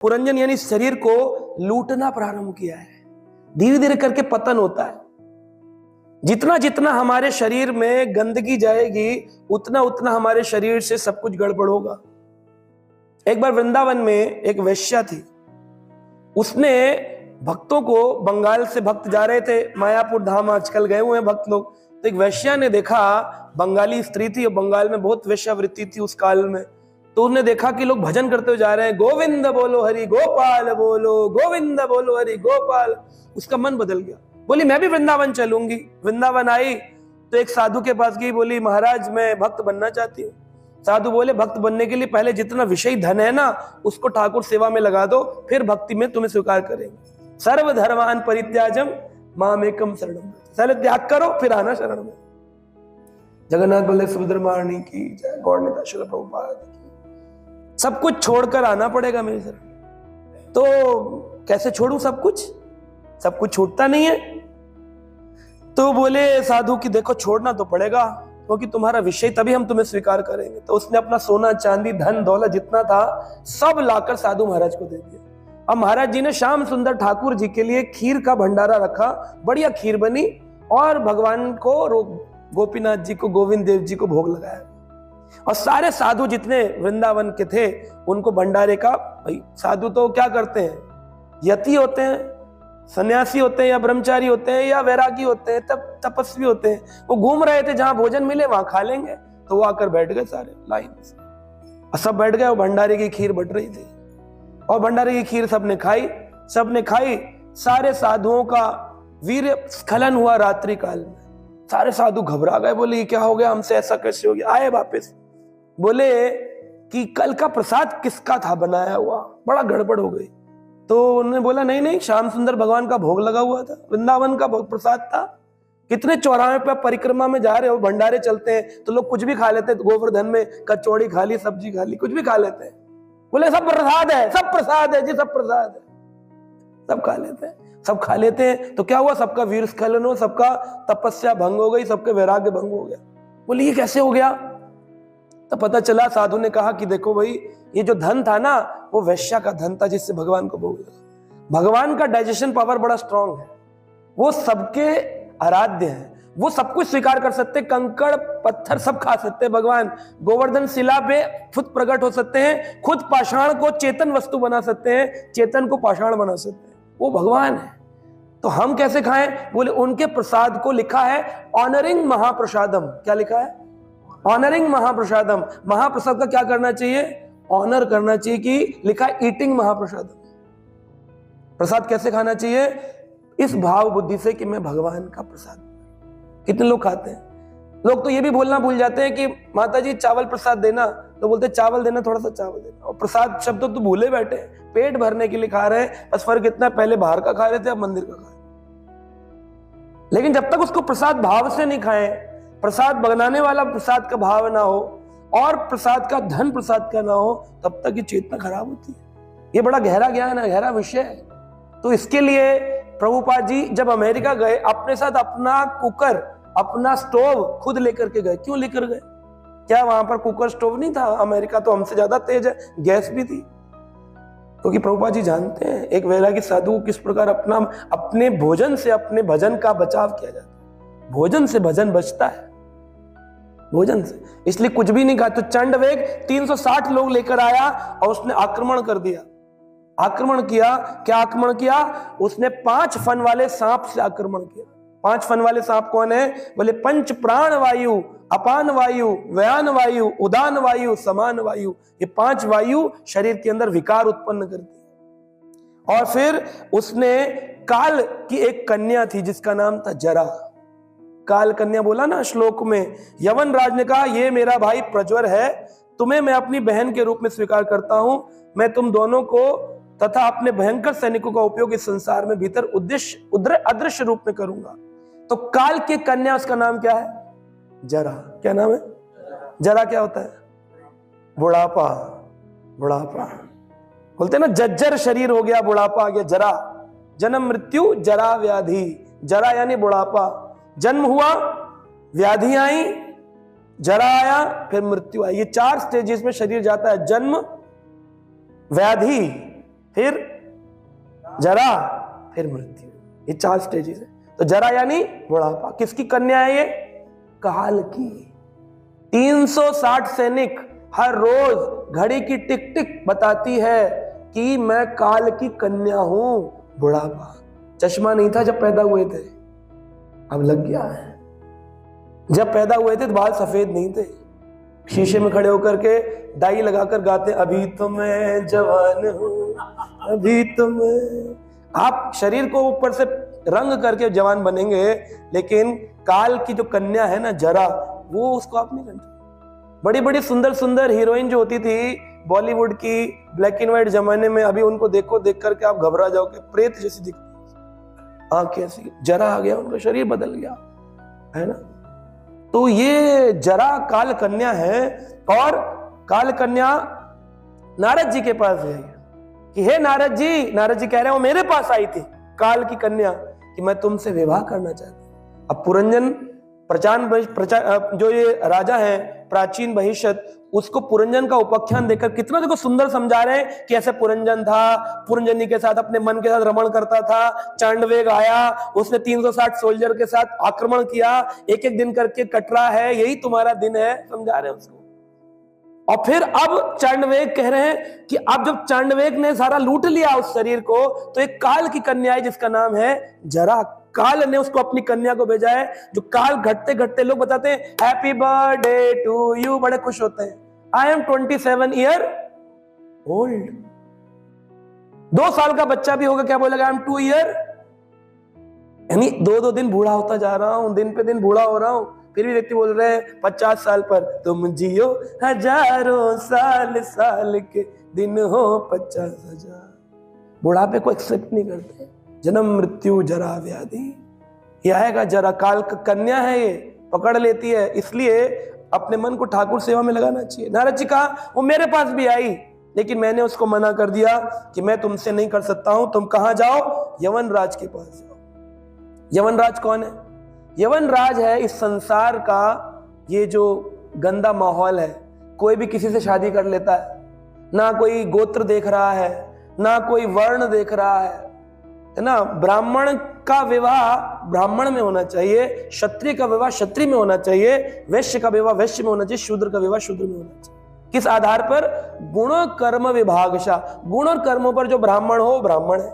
पुरंजन यानी शरीर को लूटना प्रारंभ किया है। धीरे धीरे करके पतन होता है। जितना जितना हमारे शरीर में गंदगी जाएगी उतना उतना हमारे शरीर से सब कुछ गड़बड़ होगा। एक बार वृंदावन में एक वेश्या थी, उसने भक्तों को, बंगाल से भक्त जा रहे थे मायापुर धाम, आजकल गए हुए हैं भक्त लोग, तो एक वेश्या ने देखा, बंगाली स्त्री थी और बंगाल में बहुत वेश्यावृत्ति थी उस काल में, तो उसने देखा कि लोग भजन करते हुए जा रहे हैं, गोविंद बोलो हरि गोपाल बोलो, गोविंद बोलो हरि गोपाल। उसका मन बदल गया, बोली मैं भी वृंदावन चलूंगी। वृंदावन आई तो एक साधु के पास गई, बोली महाराज मैं भक्त बनना चाहती हूँ। साधु बोले भक्त बनने के लिए पहले जितना विषय धन है ना उसको ठाकुर सेवा में लगा दो, फिर भक्ति में तुम्हें स्वीकार करेंगे। सर्व धर्मान परित्याजम मामेकम शरणम, पहले त्याग करो फिर आना शरण में। जगन्नाथ बल्लभ सुभद्रा महारानी की जय, गौर निताई श्रील प्रभुपाद की। सब कुछ छोड़कर आना पड़ेगा मेरे शरण। तो कैसे छोड़ूं सब कुछ? सब कुछ छूटता नहीं है। तो बोले साधु की देखो छोड़ना तो पड़ेगा क्योंकि तुम्हारा विषय तभी हम तुम्हें स्वीकार करेंगे। तो उसने अपना सोना चांदी धन दौलत जितना था सब लाकर साधु महाराज को दे दिया। अब महाराज जी ने श्याम सुंदर ठाकुर जी के लिए खीर का भंडारा रखा, बढ़िया खीर बनी और भगवान को, गोपीनाथ जी को, गोविंद देव जी को भोग लगाया। और सारे साधु जितने वृंदावन के थे उनको भंडारे का, भाई साधु तो क्या करते हैं, यति होते हैं, सन्यासी होते हैं या ब्रह्मचारी होते हैं या वैरागी होते हैं, तब तपस्वी होते हैं, वो घूम रहे थे जहां भोजन मिले वहां खा लेंगे। तो वो आकर बैठ गए सारे लाइन से, और सब बैठ गए, वो भंडारे की खीर बट रही थी और भंडारे की खीर सबने खाई। सारे साधुओं का वीर स्खलन हुआ रात्रि काल में। सारे साधु घबरा गए, बोले ये क्या हो गया, हमसे ऐसा कैसे हो गया। आए वापस, बोले कि कल का प्रसाद किसका था बनाया हुआ, बड़ा गड़बड़ हो गई। तो उन्होंने बोला नहीं श्याम सुंदर भगवान का भोग लगा हुआ था, वृंदावन का भोग प्रसाद था। कितने चौराहे पे परिक्रमा में जा रहे हो, भंडारे चलते हैं तो लोग कुछ भी खा लेते हैं, गोवर्धन में कचौड़ी खा ली, सब्जी खा ली, कुछ भी खा लेते हैं। बोले सब प्रसाद है, सब प्रसाद है जी, सब प्रसाद है, सब खा लेते हैं, सब खा लेते हैं। तो क्या हुआ, सबका वीर स्खलन हो, सबका तपस्या भंग हो गई, सबके वैराग्य भंग हो गया। बोले ये कैसे हो गया? तो पता चला, साधु ने कहा कि देखो भाई ये जो धन था ना वो वैश्या का धन था जिससे भगवान को भोग लगा। भगवान का डाइजेशन पावर बड़ा स्ट्रांग है, वो सबके आराध्य है, वो सब कुछ स्वीकार कर सकते, कंकड़ पत्थर सब खा सकते हैं। भगवान गोवर्धन शिला पे खुद प्रकट हो सकते हैं, खुद पाषाण को चेतन वस्तु बना सकते हैं, चेतन को पाषाण बना सकते हैं, वो भगवान है। तो हम कैसे खाएं? बोले उनके प्रसाद को लिखा है ऑनरिंग महाप्रसादम। क्या लिखा है? ऑनरिंग महाप्रसादम। महाप्रसाद का क्या करना चाहिए? ऑनर करना चाहिए। कि लिखा है ईटिंग महाप्रसादम। प्रसाद कैसे खाना चाहिए? इस भाव बुद्धि से कि मैं भगवान का प्रसाद। कितने लोग खाते हैं? लोग तो ये भी बोलना भूल जाते हैं कि माता जी चावल प्रसाद देना, तो बोलते चावल देना, थोड़ा सा चावल देना, और प्रसाद शब्द तो भूले बैठे, पेट भरने के लिए खा रहे हैं। बस फर्क इतना, पहले बाहर का खा रहे थे, अब मंदिर का खा रहे। लेकिन जब तक उसको प्रसाद भाव से नहीं खाएं, प्रसाद बनाने वाला प्रसाद का भाव ना हो और प्रसाद का धन प्रसाद का ना हो, तब तक ये चेतना खराब होती है। ये बड़ा गहरा ज्ञान है, गहरा विषय है। तो इसके लिए प्रभुपाद जी जब अमेरिका गए, अपने साथ अपना कुकर, अपना स्टोव खुद लेकर के गए। क्यों लेकर गए? क्या वहां पर कुकर स्टोव नहीं था? अमेरिका तो हमसे ज्यादा तेज है, गैस भी थी। क्योंकि प्रभुपाद जी जानते हैं एक वैरागी साधु किस प्रकार अपने भोजन से, अपने भजन का बचाव किया जाता है। भोजन से भजन बचता है, भोजन से। इसलिए कुछ भी नहीं कहा। तो चंडवेग 360 लोग लेकर आया और उसने आक्रमण कर दिया। आक्रमण किया, क्या आक्रमण किया? उसने 5 फन वाले सांप से आक्रमण किया। 5 फन वाले सांप कौन है? बोले पंच प्राण वायु, अपान वायु, व्यान वायु, उदान वायु, समान वायु। ये 5 वायु शरीर के अंदर विकार उत्पन्न करती है। और फिर उसने काल की एक कन्या थी जिसका नाम था जरा। काल कन्या बोला ना श्लोक में, यवन राज ने कहा ये मेरा भाई प्रज्वर है, तुम्हें मैं अपनी बहन के रूप में स्वीकार करता हूं। मैं तुम दोनों को तथा अपने भयंकर सैनिकों का उपयोग इस संसार में भीतर अदृश्य रूप में करूंगा। तो काल की कन्या, उसका नाम क्या है? जरा। क्या नाम है? जरा क्या होता है? बुढ़ापा। बुढ़ापा बोलते हैं ना, जर्जर शरीर हो गया, बुढ़ापा आ गया। जरा, जन्म मृत्यु जरा व्याधि। जरा यानी बुढ़ापा। जन्म हुआ, व्याधि आई, जरा आया, फिर मृत्यु आई। ये 4 स्टेजेस में शरीर जाता है, जन्म, व्याधि, फिर जरा, फिर मृत्यु। ये 4 स्टेजेस है। तो जरा यानी बुढ़ापा। किसकी कन्या है ये? काल की। 360 सैनिक हर रोज घड़ी की टिक टिक बताती है कि मैं काल की कन्या हूं। बुढ़ापा। चश्मा नहीं था जब पैदा हुए थे, अब लग गया है। जब पैदा हुए थे तो बाल सफेद नहीं थे। शीशे में खड़े होकर के डाई लगाकर गाते, अभी तो मैं जवान हूं, अभी तो मैं। आप शरीर को ऊपर से रंग करके जवान बनेंगे, लेकिन काल की जो कन्या है ना जरा, वो उसको आप नहीं जानते। बड़ी बड़ी सुंदर सुंदर हीरोइन जो होती थी बॉलीवुड की ब्लैक एंड व्हाइट जमाने में, अभी उनको देखो, देख करके आप घबरा जाओगे, प्रेत जैसी दिखती, आंखें ऐसी। जरा आ गया, उनका शरीर बदल गया, है ना। तो ये जरा काल कन्या है। और काल कन्या नारद जी के पास गई कि हे नारद जी कह रहे हैं वो मेरे पास आई थी काल की कन्या कि मैं तुमसे विवाह करना चाहती हूं। अब पुरंजन जो ये राजा है प्राचीन बहिष्यत, उसको पुरंजन का उपाख्यान देकर कितना देखो सुंदर समझा रहे हैं कि ऐसे पुरंजन था, पुरंजनी के साथ अपने मन के साथ रमण करता था। चांडवेग आया, उसने 360 सोल्जर के साथ आक्रमण किया, एक एक दिन करके कट रहा है, यही तुम्हारा दिन है, समझा रहे हैं उसको। और फिर अब चांडवेग कह रहे हैं कि अब जब चांडवेग ने सारा लूट लिया उस शरीर को, तो एक काल की कन्या है जिसका नाम है जरा। काल ने उसको अपनी कन्या को भेजा है। जो काल घटते घटते लोग बताते हैं हैप्पी बर्थडे टू यू, बड़े खुश होते हैं। I am 27 year old. 2 साल का बच्चा भी होगा, क्या बोलेगा? आई एम 2 ईयर, यानी 2 दिन बूढ़ा होता जा रहा हूं, दिन पे दिन बूढ़ा हो रहा हूं। फिर भी व्यक्ति बोल रहे हैं 50 साल पर तुम जियो हजारों साल, साल के दिन हो 50,000। बुढ़ापे को एक्सेप्ट नहीं करते। जन्म मृत्यु जरा व्याधि, ये आएगा। जरा काल कन्या है, ये पकड़ लेती है, इसलिए अपने मन को ठाकुर सेवा में लगाना चाहिए। नारद जी कहा वो मेरे पास भी आई, लेकिन मैंने उसको मना कर दिया कि मैं तुमसे नहीं कर सकता हूं, तुम कहां जाओ? यवन राज के पास जाओ। यवन राज कौन है? यवन राज है इस संसार का ये जो गंदा माहौल है। कोई भी किसी से शादी कर लेता है, ना कोई गोत्र देख रहा है, ना कोई वर्ण देख रहा है ना। ब्राह्मण का विवाह ब्राह्मण में होना चाहिए, क्षत्रिय का विवाह क्षत्रिय में होना चाहिए, वैश्य का विवाह वैश्य में होना चाहिए, शूद्र का विवाह शूद्र में होना चाहिए। किस आधार पर? गुण कर्म विभागशः। गुण और कर्मों पर जो ब्राह्मण हो ब्राह्मण है,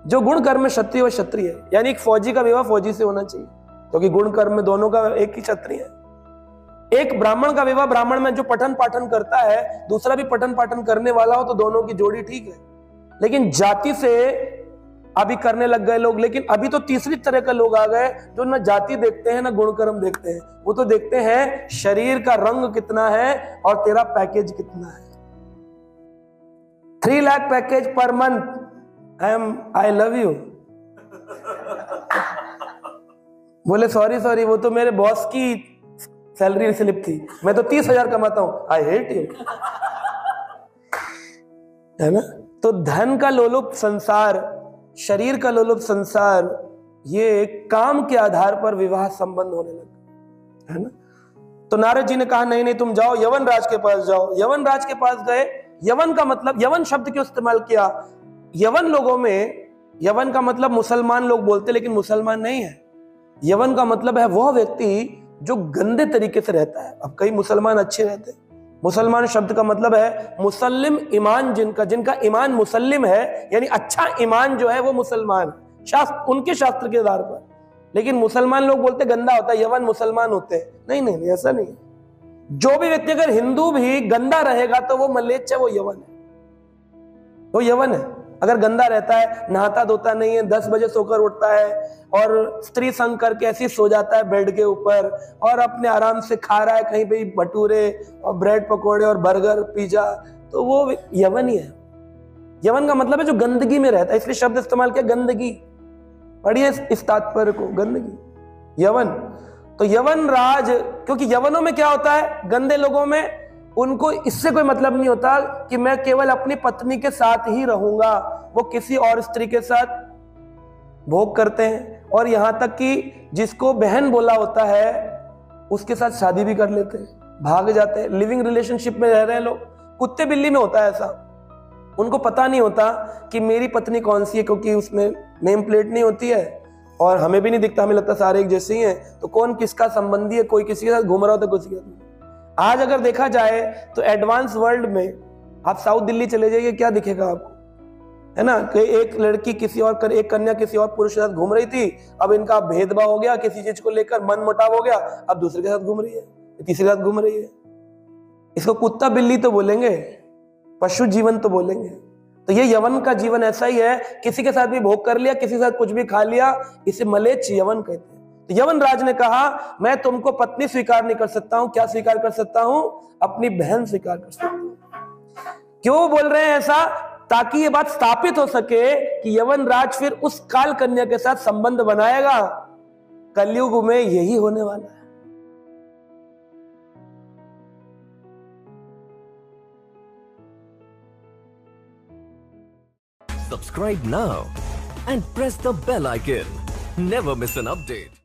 जो गुण कर्म में क्षत्रिय वो क्षत्रिय है। यानी एक फौजी का विवाह फौजी से होना चाहिए, क्योंकि गुण कर्म में दोनों का एक ही क्षत्रिय है। एक ब्राह्मण का विवाह ब्राह्मण में जो पठन पाठन करता है, दूसरा भी पठन पाठन करने वाला हो, तो दोनों की जोड़ी ठीक है। लेकिन जाति से अभी करने लग गए लोग। लेकिन अभी तो तीसरी तरह का लोग आ गए जो ना जाति देखते हैं ना गुण कर्म देखते हैं, वो तो देखते हैं शरीर का रंग कितना है और तेरा पैकेज कितना है। 3 lakh package per month, I love you. बोले सॉरी वो तो मेरे बॉस की सैलरी स्लिप थी, मैं तो 30,000 कमाता हूं, आई हेट यू, है ना। तो धन का लोलुप संसार, शरीर का लोलुप संसार, ये काम के आधार पर विवाह संबंध होने लगा, है ना। तो नारद जी ने कहा नहीं तुम जाओ, यवन राज के पास जाओ। यवन राज के पास गए। यवन का मतलब, यवन शब्द क्यों इस्तेमाल किया? यवन लोगों में, यवन का मतलब मुसलमान लोग बोलते, लेकिन मुसलमान नहीं है। यवन का मतलब है वह व्यक्ति जो गंदे तरीके से रहता है। अब कई मुसलमान अच्छे रहते हैं। मुसलमान शब्द का मतलब है मुसल्लिम ईमान, जिनका ईमान मुसल्लिम है, यानी अच्छा ईमान जो है वो मुसलमान, शास्त्र उनके शास्त्र के आधार पर। लेकिन मुसलमान लोग बोलते गंदा होता है, यवन मुसलमान होते हैं। नहीं, ऐसा नहीं है। जो भी व्यक्ति अगर हिंदू भी गंदा रहेगा तो वो मलेच्छ है, वो यवन है, वो यवन है। अगर गंदा रहता है, नहाता धोता नहीं है, 10 बजे सोकर उठता है और स्त्री संग करके ऐसे सो जाता है बेड के ऊपर और अपने आराम से खा रहा है कहीं पे भटूरे और ब्रेड पकोड़े और बर्गर पिज्जा, तो वो यवन ही है। यवन का मतलब है जो गंदगी में रहता है, इसलिए शब्द इस्तेमाल किया गंदगी। पढ़िए इस तात्पर्य को, गंदगी, यवन। तो यवन राज, क्योंकि यवनों में क्या होता है, गंदे लोगों में उनको इससे कोई मतलब नहीं होता कि मैं केवल अपनी पत्नी के साथ ही रहूंगा, वो किसी और स्त्री के साथ भोग करते हैं। और यहां तक कि जिसको बहन बोला होता है उसके साथ शादी भी कर लेते हैं, भाग जाते हैं, लिविंग रिलेशनशिप में रह रहे हैं लोग। कुत्ते बिल्ली में होता है ऐसा, उनको पता नहीं होता कि मेरी पत्नी कौन सी है, क्योंकि उसमें नेम प्लेट नहीं होती है और हमें भी नहीं दिखता, हमें लगता सारे एक जैसे ही हैं। तो कौन किसका संबंधी है, कोई किसी के साथ घूम रहा होता, किसी के साथ। आज अगर देखा जाए तो एडवांस वर्ल्ड में आप साउथ दिल्ली चले जाइए, क्या दिखेगा आपको, है ना, कि एक लड़की किसी और, एक कन्या किसी और पुरुष के साथ घूम रही थी, अब इनका भेदभाव हो गया किसी चीज को लेकर, मन मुटाव हो गया, अब दूसरे के साथ घूम रही है, तीसरे के साथ घूम रही है। इसको कुत्ता बिल्ली तो बोलेंगे, पशु जीवन तो बोलेंगे। तो ये यवन का जीवन ऐसा ही है, किसी के साथ भी भोग कर लिया, किसी के साथ कुछ भी खा लिया, इसे मलेच्छ यवन कहते हैं। तो यवन राज ने कहा मैं तुमको पत्नी स्वीकार नहीं कर सकता हूं, क्या स्वीकार कर सकता हूं, अपनी बहन स्वीकार कर सकता हूं। क्यों बोल रहे हैं ऐसा, ताकि ये बात स्थापित हो सके कि यवन राज फिर उस काल कन्या के साथ संबंध बनाएगा। कलयुग में यही होने वाला है। Subscribe now and press the bell icon. Never miss an update.